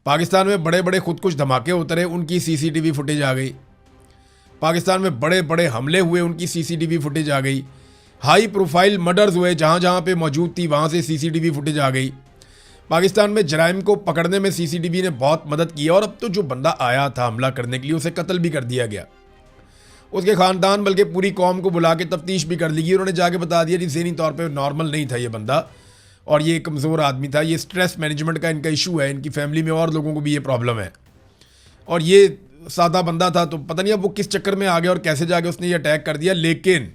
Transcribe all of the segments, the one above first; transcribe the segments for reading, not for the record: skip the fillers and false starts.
पाकिस्तान में बड़े बड़े खुदकुश धमाके उतरे, उनकी सीसीटीवी फुटेज आ गई। पाकिस्तान में बड़े बड़े हमले हुए, उनकी सीसीटीवी फुटेज आ गई। हाई प्रोफाइल मर्डर्स हुए, जहाँ जहाँ पे मौजूद थी वहाँ से सीसीटीवी फुटेज आ गई। पाकिस्तान में जराइम को पकड़ने में सीसीटीवी ने बहुत मदद की। और अब तो जो बंदा आया था हमला करने के लिए, उसे कत्ल भी कर दिया गया। उसके ख़ानदान बल्कि पूरी कौम को बुला के तफ्तीश भी कर ली गई। उन्होंने जाके बता दिया कि ज़हनी तौर पे नॉर्मल नहीं था ये बंदा, और ये कमज़ोर आदमी था, ये स्ट्रेस मैनेजमेंट का इनका इशू है, इनकी फैमिली में और लोगों को भी ये प्रॉब्लम है। और ये सादा बंदा था, तो पता नहीं अब वो किस चक्कर में आ गया और कैसे जाके उसने ये अटैक कर दिया। लेकिन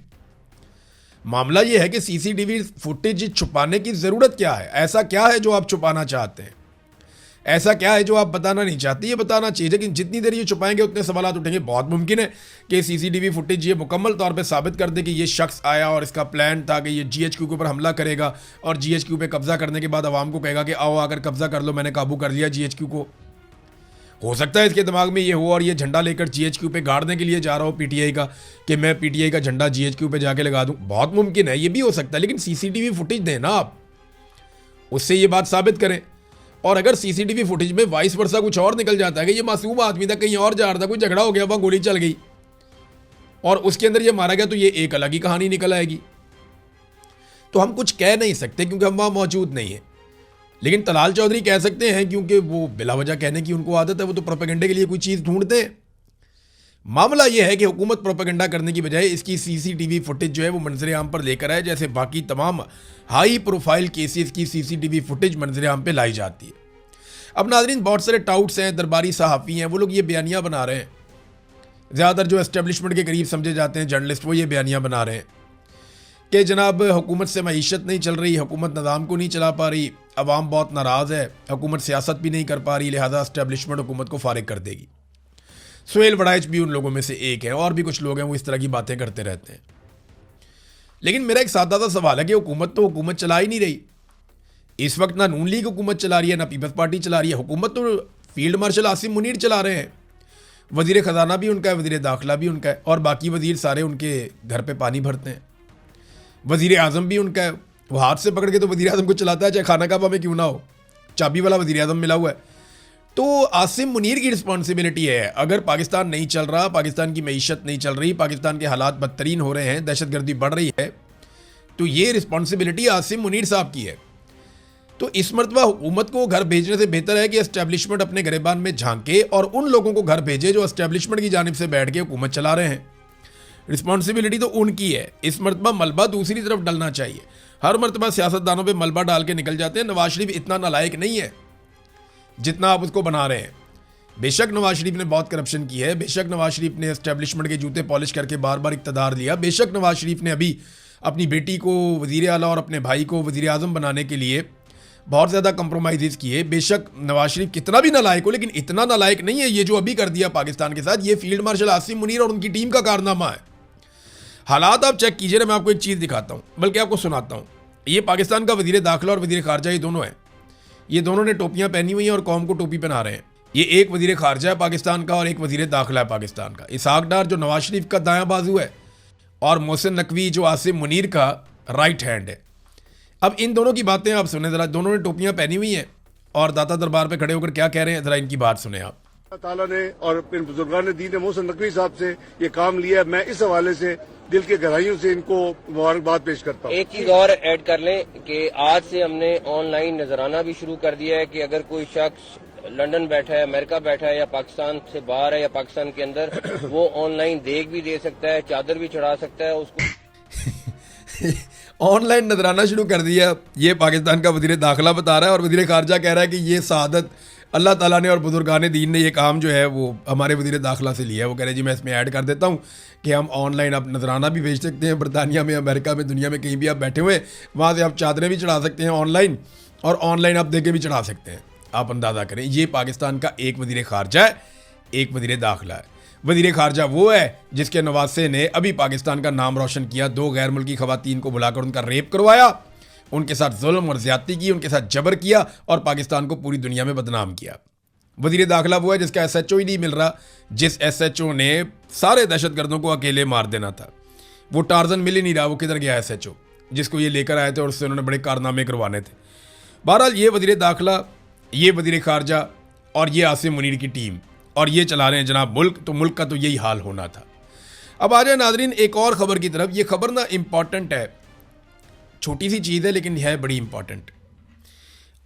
मामला ये है कि सीसीटीवी फुटेज छुपाने की ज़रूरत क्या है? ऐसा क्या है जो आप छुपाना चाहते हैं? ऐसा क्या है जो आप बताना नहीं चाहते? ये बताना चाहिए। लेकिन जितनी देर ये छुपाएंगे उतने सवाल उठेंगे। बहुत मुमकिन है कि सीसीटीवी फुटेज ये मुकम्मल तौर पे साबित कर दे कि ये शख्स आया और इसका प्लान था कि ये जीएचक्यू के ऊपर हमला करेगा, और जीएचक्यू पे कब्जा करने के बाद आवाम को कहेगा कि आओ आकर कब्जा कर लो, मैंने काबू कर लिया जीएचक्यू को। हो सकता है इसके दिमाग में ये हो और ये झंडा लेकर जीएचक्यू पे गाड़ने के लिए जा रहा हो पीटीआई का, कि मैं पीटीआई का झंडा जीएचक्यू पे जाके लगा दूं। बहुत मुमकिन है, ये भी हो सकता है। लेकिन सीसीटीवी फुटेज देना आप, उससे ये बात साबित करें। और अगर सीसीटीवी फुटेज में वाइस वर्सा कुछ और निकल जाता है कि ये मासूम आदमी था, कहीं और जा रहा था, कोई झगड़ा हो गया, वहां गोली चल गई और उसके अंदर ये मारा गया, तो ये एक अलग ही कहानी निकल आएगी। तो हम कुछ कह नहीं सकते क्योंकि हम वहां मौजूद नहीं है। लेकिन तलाल चौधरी कह सकते हैं क्योंकि वो बिला वजह कहने की उनको आदत है, वो तो प्रोपेगेंडे के लिए कोई चीज़ ढूंढते हैं। मामला यह है कि हुकूमत प्रोपेगेंडा करने की बजाय इसकी सीसीटीवी फुटेज जो है वो मंजर आम पर लेकर आए, जैसे बाकी तमाम हाई प्रोफाइल केसेस की सीसीटीवी फुटेज मंजर आम पर लाई जाती है। अब नाज़रीन, बहुत सारे टाउट्स हैं, दरबारी सहाफ़ी हैं, वो लोग ये बयानियाँ बना रहे हैं। ज़्यादातर जो एस्टेब्लिशमेंट के करीब समझे जाते हैं जर्नलिस्ट, वो ये बयानियाँ बना रहे हैं कि जनाब हुकूमत से मईशत नहीं चल रही, हुकूमत निज़ाम को नहीं चला पा रही, अवाम बहुत नाराज़ है, हुकूमत सियासत भी नहीं कर पा रही, लिहाजा एस्टेब्लिशमेंट हुकूमत को फारिग कर देगी। सुहेल वड़ाइच भी उन लोगों में से एक है, और भी कुछ लोग हैं वो इस तरह की बातें करते रहते हैं। लेकिन मेरा एक सादा सा सवाल है कि हुकूमत तो हुकूमत चला ही नहीं रही। इस वक्त ना नून लीग हुकूमत चला रही है, ना पीपल्स पार्टी चला रही है। हुकूमत तो फील्ड मार्शल आसिम मुनीर चला रहे हैं। वज़ीर ख़जाना भी उनका है, वज़ीर दाखिला भी उनका है, और बाकी वज़ीर सारे उनके घर पे पानी भरते हैं। वज़ीर आज़म भी उनका है, वो हाथ से पकड़ के तो वज़ीर आज़म को चलाता है, चाहे खाना काबा में क्यों ना हो, चाबी वाला वज़ीर आज़म मिला हुआ है। तो आसिम मुनीर की रिस्पॉन्सिबिलिटी है। अगर पाकिस्तान नहीं चल रहा, पाकिस्तान की मईशत नहीं चल रही, पाकिस्तान के हालात बदतरीन हो रहे हैं, दहशतगर्दी बढ़ रही है, तो ये रिस्पॉन्सिबिलिटी आसिम मुनीर साहब की है। तो इस मरतबा हुकूमत को घर भेजने से बेहतर है कि एस्टेब्लिशमेंट अपने गिरेबान में झांके और उन लोगों को घर भेजे जो एस्टेब्लिशमेंट की जानिब से बैठ के हुकूमत चला रहे हैं। रिस्पॉन्सिबिलिटी तो उनकी है। इस मरतबा मलबा दूसरी तरफ डलना चाहिए। हर मरतबा सियासतदानों पे मलबा डाल के निकल जाते हैं। नवाज शरीफ इतना नालायक नहीं है जितना आप उसको बना रहे हैं। बेशक नवाज शरीफ ने बहुत करप्शन की है, बेशक नवाज शरीफ ने एस्टेब्लिशमेंट के जूते पॉलिश करके बार बार इक़्तिदार लिया, बेशक नवाज शरीफ ने अभी अपनी बेटी को वज़ीर आला और अपने भाई को वज़ीर आज़म बनाने के लिए बहुत ज़्यादा कंप्रोमाइज़ किए। बेशक नवाज शरीफ कितना भी नालायक हो, लेकिन इतना नालायक नहीं है ये जो अभी कर दिया पाकिस्तान के साथ। ये फील्ड मार्शल आसिम मुनीर और उनकी टीम का कारनामा है। हालात आप चेक कीजिए ना, मैं आपको एक चीज़ दिखाता हूँ, बल्कि आपको सुनाता हूँ। ये पाकिस्तान का वज़ीर दाखिला और वज़ीर ख़ारजा, ये दोनों हैं। ये दोनों ने टोपियाँ पहनी हुई हैं और कौम को टोपी पहना रहे हैं। ये एक वज़ीर ख़ारजा है पाकिस्तान का और एक वज़ीर दाखिला है पाकिस्तान का। इसहाक डार जो नवाज शरीफ का दायां बाजू है, और मोहसिन नकवी जो आसिम मुनीर का राइट हैंड है। अब इन दोनों की बातें आप सुने ज़रा। दोनों ने टोपियाँ पहनी हुई हैं और दाता दरबार पे खड़े होकर क्या कह रहे हैं, ज़रा इनकी बात सुने आप। अल्लाह ताला ने और इन बुजुर्गान दीन ने मोहसिन नकवी साहब से ये काम लिया। मैं इस हवाले से दिल के गहराइयों से इनको मुबारकबाद पेश करता हूँ। एक चीज और ऐड कर लें कि आज से हमने ऑनलाइन नजराना भी शुरू कर दिया है कि अगर कोई शख्स लंदन बैठा है, अमेरिका बैठा है, या पाकिस्तान से बाहर है या पाकिस्तान के अंदर, वो ऑनलाइन देख भी दे सकता है, चादर भी चढ़ा सकता है उसको। ऑनलाइन नजराना शुरू कर दिया, ये पाकिस्तान का वज़ीर दाखिला बता रहा है, और वज़ीर ख़ारजा कह रहा है कि ये सआदत अल्लाह ताला ने और बुजुर्गान दीन ने ये काम जो है वो हमारे वज़ीर दाखिला से लिया है। वो कह रहे जी मैं इसमें ऐड कर देता हूँ कि हम ऑनलाइन आप नजराना भी भेज सकते हैं। बरतानिया में, अमेरिका में, दुनिया में कहीं भी आप बैठे हुए, वहाँ से आप चादरें भी चढ़ा सकते हैं ऑनलाइन, और ऑनलाइन आप देके भी चढ़ा सकते हैं। आप अंदाज़ा करें, ये पाकिस्तान का एक वज़ीर ख़ारजा है, एक वज़ीर दाखिला है। वज़ीर ख़ारजा वो है जिसके नवासे ने अभी पाकिस्तान का नाम रोशन किया, 2 गैर मुल्की ख़वातीन को बुलाकर उनका रेप करवाया, उनके साथ जुल्म और ज़्यादती की, उनके साथ जबर किया और पाकिस्तान को पूरी दुनिया में बदनाम किया। वज़ीर दाखिला वो है जिसका SHO ही नहीं मिल रहा, जिस SHO ने सारे दहशतगर्दों को अकेले मार देना था। वो टार्जन मिल ही नहीं रहा, वो किधर गया SHO जिसको ये लेकर आए थे और उससे उन्होंने बड़े कारनामे करवाने थे। बहरहाल ये वज़ीर दाखिला, ये वज़ीर ख़ारजा और ये आसिम मुनीर की टीम, और ये चला रहे हैं जनाब मुल्क, तो मुल्क का तो यही हाल होना था। अब आ जाए नाजरीन एक और ख़बर की तरफ। ये खबर ना इम्पॉर्टेंट है, छोटी सी चीज़ है लेकिन है बड़ी इम्पॉर्टेंट।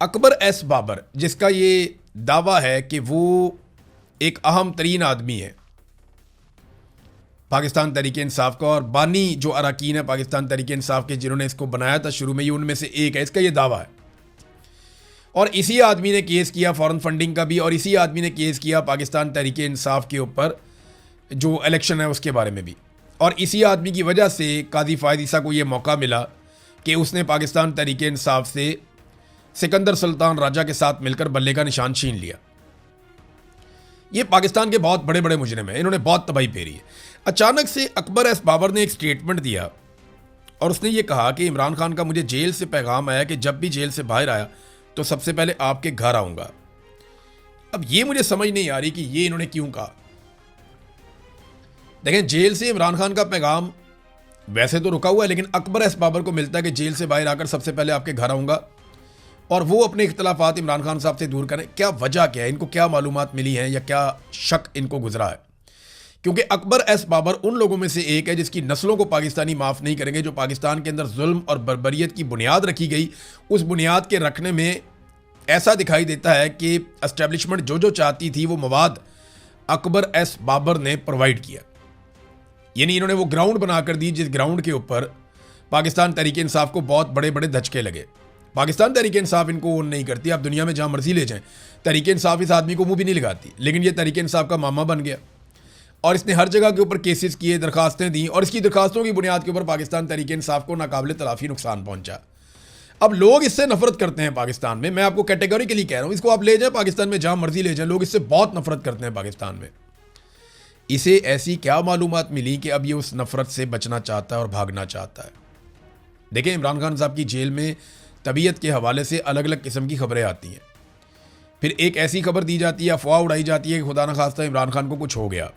अकबर एस बाबर, जिसका ये दावा है कि वो एक अहम तरीन आदमी है पाकिस्तान तहरीक इंसाफ का, और बानी जो अरकान है पाकिस्तान तहरीक इंसाफ के जिन्होंने इसको बनाया था शुरू में, ये उनमें से एक है, इसका ये दावा है। और इसी आदमी ने केस किया फॉरेन फंडिंग का भी, और इसी आदमी ने केस किया पाकिस्तान तहरीक इंसाफ के ऊपर जो इलेक्शन है उसके बारे में भी। और इसी आदमी की वजह से काजी फ़ायद ईसा को ये मौका मिला कि उसने पाकिस्तान तहरीक इंसाफ से सिकंदर सुल्तान राजा के साथ मिलकर बल्ले का निशान छीन लिया। ये पाकिस्तान के बहुत बड़े बड़े मुजरिम हैं, इन्होंने बहुत तबाही फेरी है। अचानक से अकबर एस बाबर ने एक स्टेटमेंट दिया और उसने ये कहा कि इमरान खान का मुझे जेल से पैगाम आया कि जब भी जेल से बाहर आया तो सबसे पहले आपके घर आऊँगा। अब ये मुझे समझ नहीं आ रही कि ये इन्होंने क्यों कहा। देखें, जेल से इमरान खान का पैगाम वैसे तो रुका हुआ है, लेकिन अकबर एस बाबर को मिलता है कि जेल से बाहर आकर सबसे पहले आपके घर आऊँगा और वो अपने इख्तलाफात इमरान खान साहब से दूर करें। क्या वजह क्या है, इनको क्या मालूमात मिली हैं या क्या शक इनको गुजरा है? क्योंकि अकबर एस बाबर उन लोगों में से एक है जिसकी नस्लों को पाकिस्तानी माफ़ नहीं करेंगे। जो पाकिस्तान के अंदर जुल्म और बर्बरियत की बुनियाद रखी गई, उस बुनियाद के रखने में ऐसा दिखाई देता है कि एस्टेब्लिशमेंट जो जो चाहती थी वो मवाद अकबर एस बाबर ने प्रोवाइड किया। यानी इन्होंने वो ग्राउंड बना कर दी जिस ग्राउंड के ऊपर पाकिस्तान तहरीक इंसाफ को बहुत बड़े बड़े धचके लगे। पाकिस्तान तहरीक इंसाफ इनको ओन नहीं करती, आप दुनिया में जहाँ मर्जी ले जाएं, तहरीक इंसाफ इस आदमी को मुंह भी नहीं लगाती, लेकिन ये तहरीक इंसाफ का मामा बन गया और इसने हर जगह के ऊपर केसेस किए, दरखास्तें दी, और इसकी दरखास्तों की बुनियाद के ऊपर पाकिस्तान तहरीक इंसाफ को नाकाबिले तलाफी नुकसान पहुंचा। अब लोग इससे नफरत करते हैं पाकिस्तान में, मैं आपको कैटेगोरिकली कह रहा हूँ, इसको आप ले जाएं पाकिस्तान में जहाँ मर्जी ले जाएं, लोग इससे बहुत नफरत करते हैं पाकिस्तान में। इसे ऐसी क्या मालूमात मिली कि अब ये उस नफरत से बचना चाहता है और भागना चाहता है। देखें, इमरान खान साहब की जेल में तबीयत के हवाले से अलग अलग किस्म की खबरें आती हैं। फिर एक ऐसी खबर दी जाती है, अफवाह उड़ाई जाती है कि खुदा न खास्ता इमरान खान को कुछ हो गया।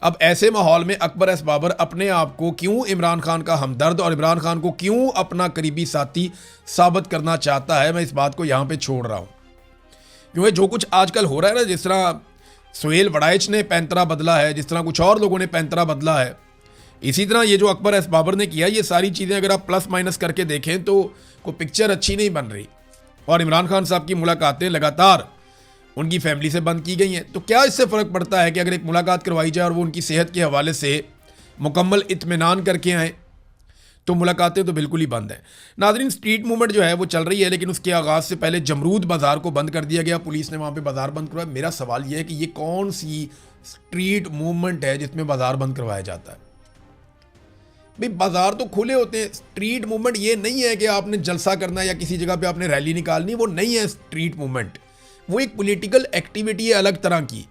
अब ऐसे माहौल में अकबर एस बाबर अपने आप को क्यों इमरान खान का हमदर्द और इमरान खान को क्यों अपना करीबी साथी साबित करना चाहता है, मैं इस बात को यहाँ पे छोड़ रहा हूँ। क्योंकि जो कुछ आजकल हो रहा है ना, जिस तरह सुहेल वड़ाइच ने पैंतरा बदला है, जिस तरह कुछ और लोगों ने पैंतरा बदला है, इसी तरह ये जो अकबर एस बाबर ने किया, ये सारी चीज़ें अगर आप प्लस माइनस करके देखें तो कोई पिक्चर अच्छी नहीं बन रही। और इमरान खान साहब की मुलाकातें लगातार उनकी फैमिली से बंद की गई हैं। तो क्या इससे फ़र्क पड़ता है कि अगर एक मुलाकात करवाई जाए और वो उनकी सेहत के हवाले से मुकम्मल इत्मीनान करके आएँ, तो मुलाकातें तो बिल्कुल ही बंद हैं। नाज़रीन, स्ट्रीट मूवमेंट जो है वो चल रही है, लेकिन उसके आगाज़ से पहले जमरूद बाज़ार को बंद कर दिया गया, पुलिस ने वहाँ पे बाज़ार बंद करवाया। मेरा सवाल ये है कि ये कौन सी स्ट्रीट मूवमेंट है जिसमें बाज़ार बंद करवाया जाता है? भाई, बाज़ार तो खुले होते हैं। स्ट्रीट मूवमेंट ये नहीं है कि आपने जलसा करना है या किसी जगह पे आपने रैली निकालनी, वो नहीं है स्ट्रीट मूवमेंट। वो एक पॉलिटिकल एक्टिविटी है अलग तरह की,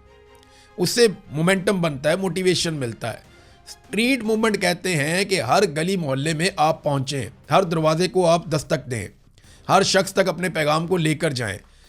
उससे मोमेंटम बनता है, मोटिवेशन मिलता है। स्ट्रीट मूवमेंट कहते हैं कि हर गली मोहल्ले में आप पहुँचें, हर दरवाजे को आप दस्तक दें, हर शख्स तक अपने पैगाम को लेकर जाएं,